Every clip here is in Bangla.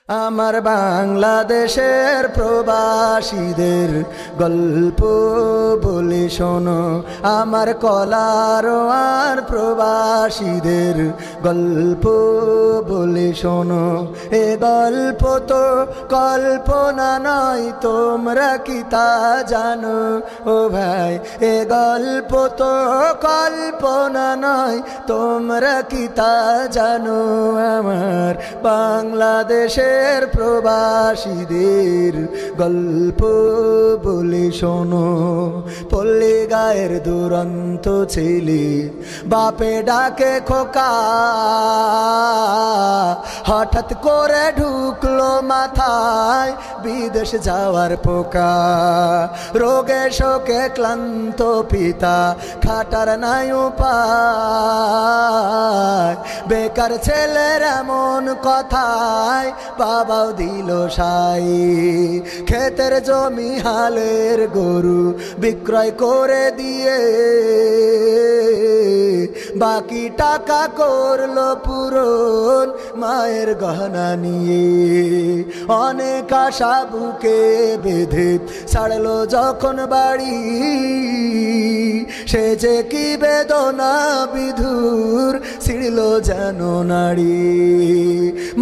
আমার বাংলাদেশের প্রবাসীদের গল্প বলে শোনো, আমার কলারোয়ার প্রবাসীদের গল্প বলে শোনো। এ গল্প তো কল্পনা নয়, তোমরা কি তা জানো? ও ভাই, এ গল্প তো কল্পনা নয়, তোমরা কি তা জানো? আমার বাংলাদেশে প্রবাসীদের গল্প বলে শোনো। পল্লী গায়ের দুরন্ত ছেলে বাপে ডাকে খোকা, হঠাৎ করে ঢুকলো মাথায় বিদেশ যাওয়ার পোকা। রোগে শোকে ক্লান্ত পিতা খাটার নাই উপায়, বেকার ছেলের এমন কথায় বাবাও দিল সাই। ক্ষেতের জমি হালের গরু বিক্রয় করে দিয়ে বাকি টাকা করলো পূরণ মায়ের গহনা নিয়ে। অনেক আশা বুকে বেঁধে ছাড়লো যখন বাড়ি, সে যে কি বেদনা বিধুর ছিড়ল যেন নাড়ি।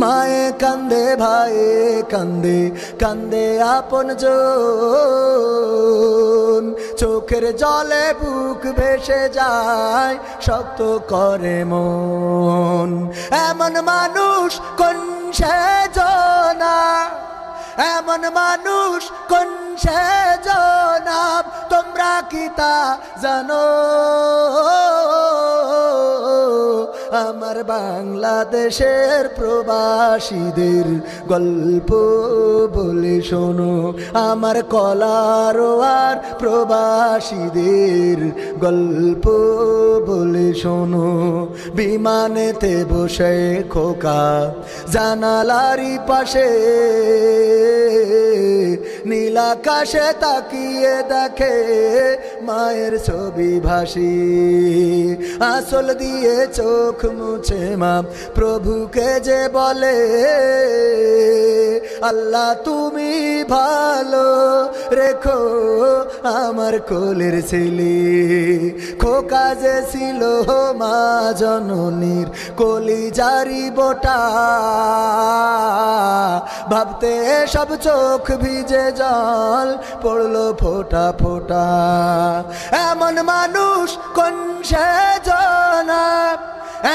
মায়ে কান্দে, ভাইয়ে কান্দে, কান্দে আপন জন, চোখের জলে বুক ভেসে যায়, শক্ত করে মন। এমন মানুষ কোন সেজনা, এমন মানুষ কোন সেজনা, তোমরা কি তা জানো? আমার বাংলাদেশের প্রবাসীদের গল্প বলে শোনো, আমার কলারোয়ার প্রবাসীদের গল্প বলে শোনো। বিমানেতে বসে খোকা জানালারি পাশে, নীল আকাশে তাকিয়ে দেখে মায়ের ছবি ভাসি। আঁচল দিয়ে চোখ মুছে মা প্রভুকে যে বলে, আল্লাহ তুমি ভালো রেখো আমার কোলের ছেলে। খোকা যে ছিল মা জননীর কলিজারি বোটা, ভাবতে সব চোখ ভিজে জল পড়লো ফোঁটা ফোঁটা। এমন মানুষ কোন সেজনা,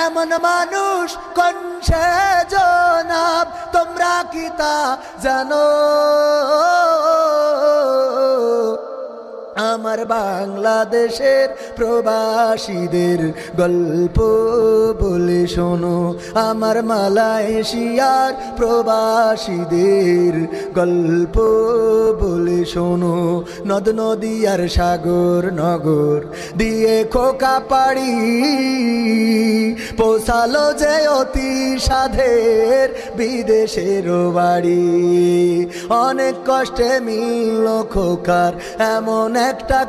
এমন মানুষ কোন সেজনা, তোমরা কি তা জানো? আমার বাংলাদেশের প্রবাসীদের গল্প বলে শোনো, আমার মালয়েশিয়ার প্রবাসীদের গল্প বলে শোনো। নদ নদী আর সাগর নগর দিয়ে খোকা পাড়ি, পৌঁছালো যে অতি সাধের বিদেশের বাড়ি। অনেক কষ্টে মিলল খোকার এমন একটা